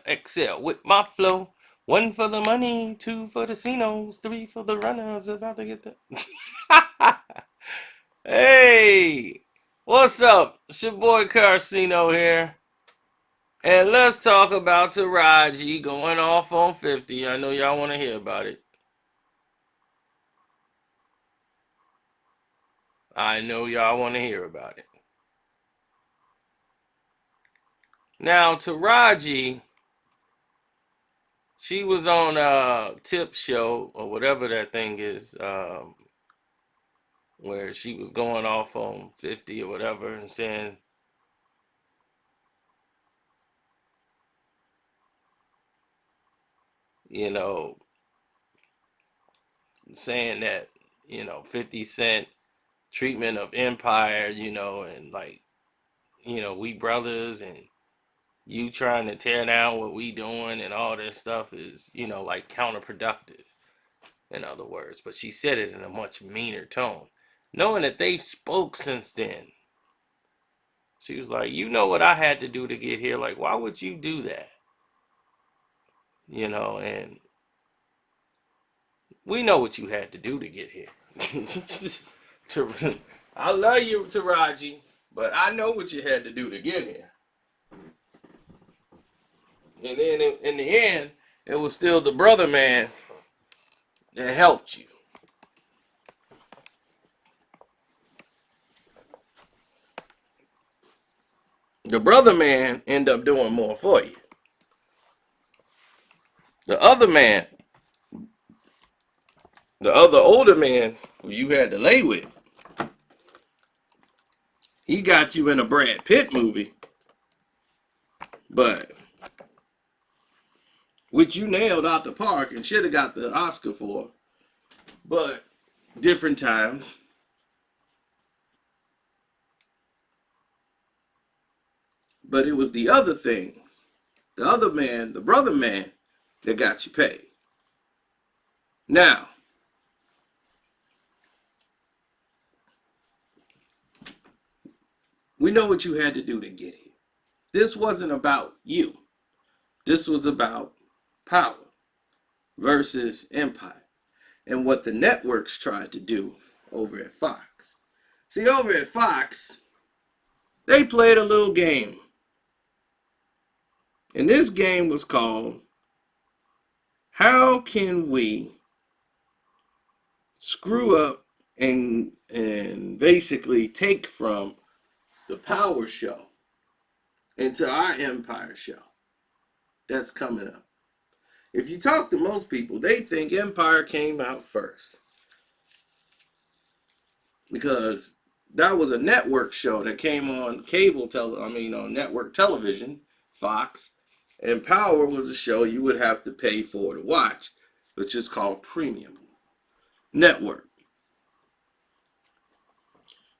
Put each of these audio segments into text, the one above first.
excel with my flow. One for the money, two for the casinos, three for the runners about to get the. Hey, what's up? It's your boy Carcino here. And let's talk about Taraji going off on 50. I know y'all want to hear about it. I know y'all want to hear about it. Now, Taraji, she was on a tip show or whatever that thing is, where she was going off on 50 or whatever and saying, you know, saying that, 50 Cent treatment of Empire, and like, we brothers and you trying to tear down what we doing and all this stuff is, like counterproductive, in other words. But she said it in a much meaner tone. Knowing that they've spoke since then. She was like, you know what I had to do to get here. Like, why would you do that? And we know what you had to do to get here. I love you, Taraji, but I know what you had to do to get here. And then in the end, it was still the brother man that helped you. The brother man ended up doing more for you. The other man, the other older man who you had to lay with, he got you in a Brad Pitt movie, but which you nailed out the park and should have got the Oscar for, but different times. But it was the other things, the other man, the brother man, that got you paid. Now, we know what you had to do to get here. This wasn't about you. This was about power versus empire and what the networks tried to do over at Fox. See, over at Fox, they played a little game. And this game was called How Can We Screw Up and basically take from the Power Show into our Empire show that's coming up. If you talk to most people, they think Empire came out first because that was a network show that came on on network television, Fox, and Power was a show you would have to pay for to watch, which is called Premium Network.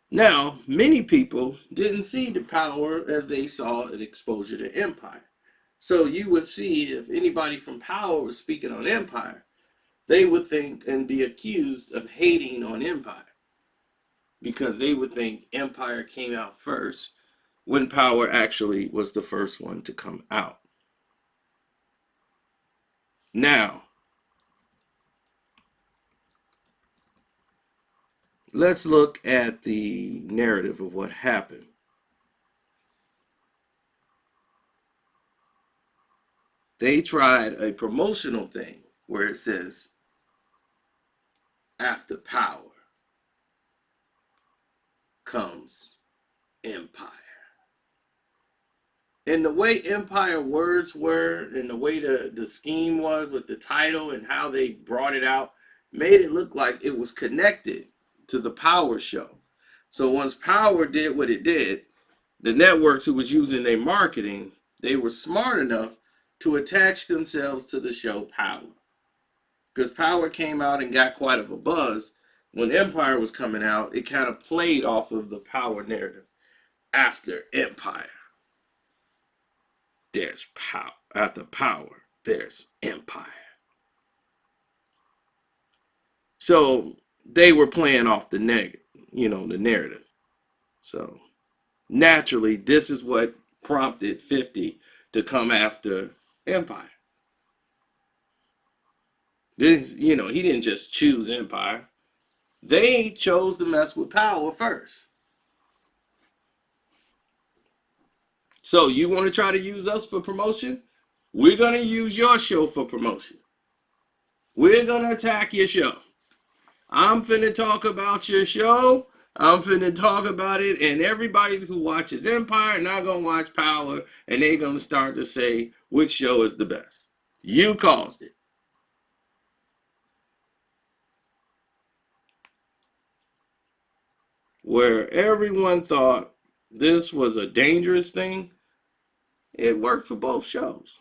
Now, many people didn't see the Power as they saw an exposure to Empire. So you would see if anybody from Power was speaking on Empire, they would think and be accused of hating on Empire because they would think Empire came out first when Power actually was the first one to come out. Now, let's look at the narrative of what happened. They tried a promotional thing where it says, after Power comes Empire. And the way Empire words were and the way the scheme was with the title and how they brought it out made it look like it was connected to the Power show. So once Power did what it did, the networks who was using their marketing, they were smart enough to attach themselves to the show Power. Because Power came out and got quite of a buzz. When Empire was coming out, it kind of played off of the Power narrative. After Empire, there's power. After Power, there's Empire. So they were playing off the the narrative. So naturally, this is what prompted 50 to come after Empire. This, you know, he didn't just choose Empire. They chose to mess with Power first. So you want to try to use us for promotion? We're going to use your show for promotion. We're going to attack your show. I'm finna talk about your show. I'm finna talk about it, and everybody who watches Empire not gonna watch Power, and they're gonna start to say which show is the best. You caused it. Where everyone thought this was a dangerous thing, it worked for both shows.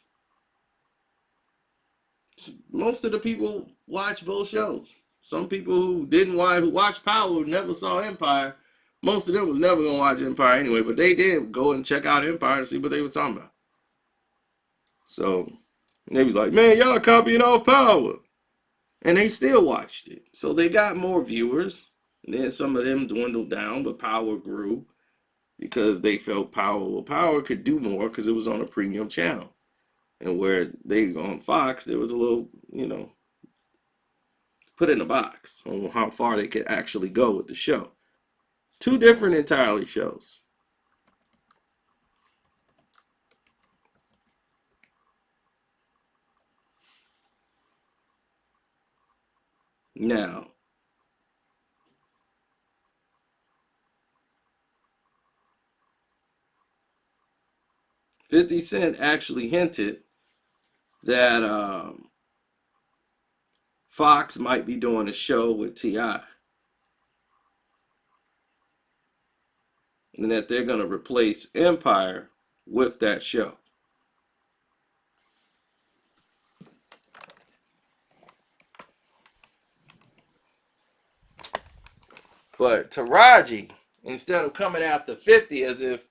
Most of the people watch both shows. Some people who didn't watch, who watched Power, never saw Empire. Most of them was never gonna watch Empire anyway, but they did go and check out Empire to see what they were talking about. So they was like, man, y'all copying off Power. And they still watched it. So they got more viewers. And then some of them dwindled down, but Power grew because they felt Power could do more because it was on a premium channel. And where they on Fox, there was a little, you know, put in a box on how far they could actually go with the show. Two different entirely shows. Now, 50 Cent actually hinted that Fox might be doing a show with T.I. and that they're going to replace Empire with that show. But Taraji, instead of coming after 50 as if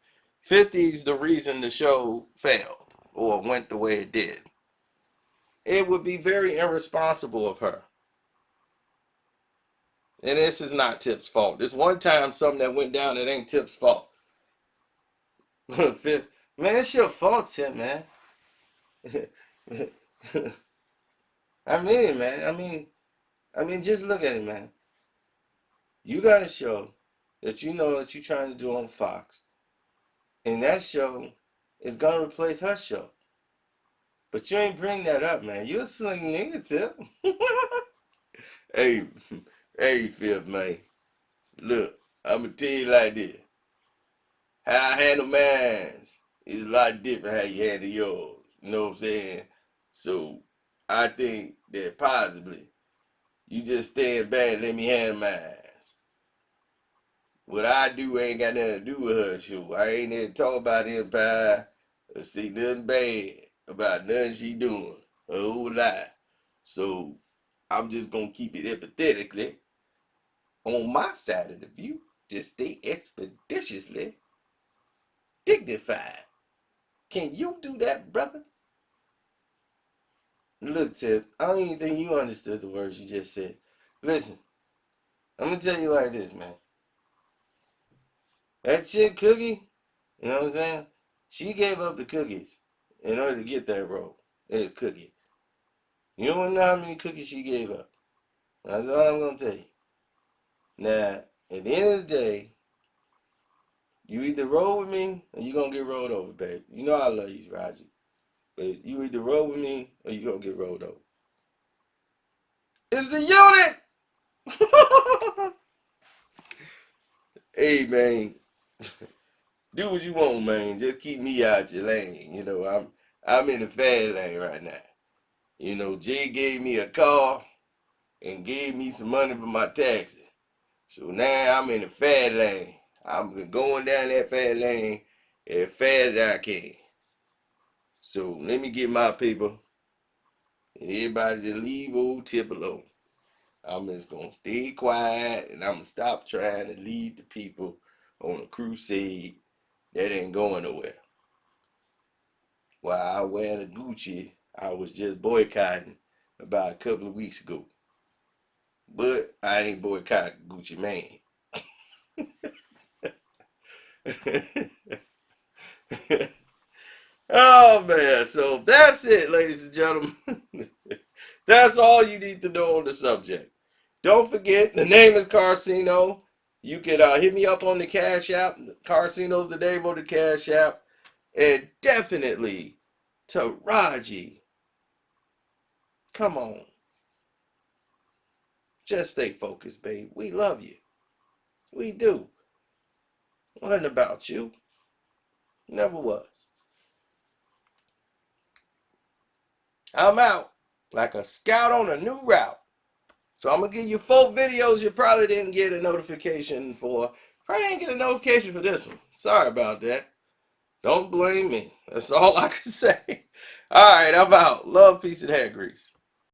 50's the reason the show failed or went the way it did, it would be very irresponsible of her. And this is not Tip's fault. This one time something that went down, it ain't Tip's fault. Fifth, man, it's your fault, Tip, man. I mean, man. I mean, just look at it, man. You got a show that you know that you're trying to do on Fox, and that show is gonna replace her show. But you ain't bring that up, man. You a sling nigga, Tip. Hey, hey, Fifth, man. Look, I'ma tell you like this. How I handle mine is a lot different how you handle yours. You know what I'm saying? So I think that possibly you just stand back and let me handle mine. What I do ain't got nothing to do with her show. I ain't there to talk about Empire or see nothing bad about nothing she doing. A whole lot. So I'm just gonna keep it empathetically on my side of the view to stay expeditiously dignified. Can you do that, brother? Look, Tip, I don't even think you understood the words you just said. Listen, I'm gonna tell you like this, man. That chick Cookie, you know what I'm saying? She gave up the cookies in order to get that role. It's Cookie. You don't know how many cookies she gave up. That's all I'm gonna tell you. Now, at the end of the day, you either roll with me or you gonna get rolled over, babe. You know I love you, Roger. But you either roll with me or you gonna get rolled over. It's the unit! Hey man, do what you want, man. Just keep me out your lane. You know, I'm in the fast lane right now. You know, Jay gave me a car and gave me some money for my taxes. So now I'm in the fast lane. I'm going down that fast lane as fast as I can. So let me get my paper and everybody just leave old Tip alone. I'm just gonna stay quiet and I'm gonna stop trying to lead the people on a crusade that ain't going nowhere. While I wear the Gucci I was just boycotting about a couple of weeks ago. But I ain't boycott Gucci Mane. Oh man, so that's it, ladies and gentlemen. That's all you need to know on the subject. Don't forget, the name is Carcino. You can hit me up on the Cash App. Carcino's the name on the Cash App. And definitely, Taraji, come on. Just stay focused, babe. We love you. We do. Wasn't about you. Never was. I'm out like a scout on a new route. So I'm gonna give you 4 videos you probably didn't get a notification for. Probably didn't get a notification for this one. Sorry about that. Don't blame me. That's all I can say. All right, I'm out. Love, peace, and hair grease.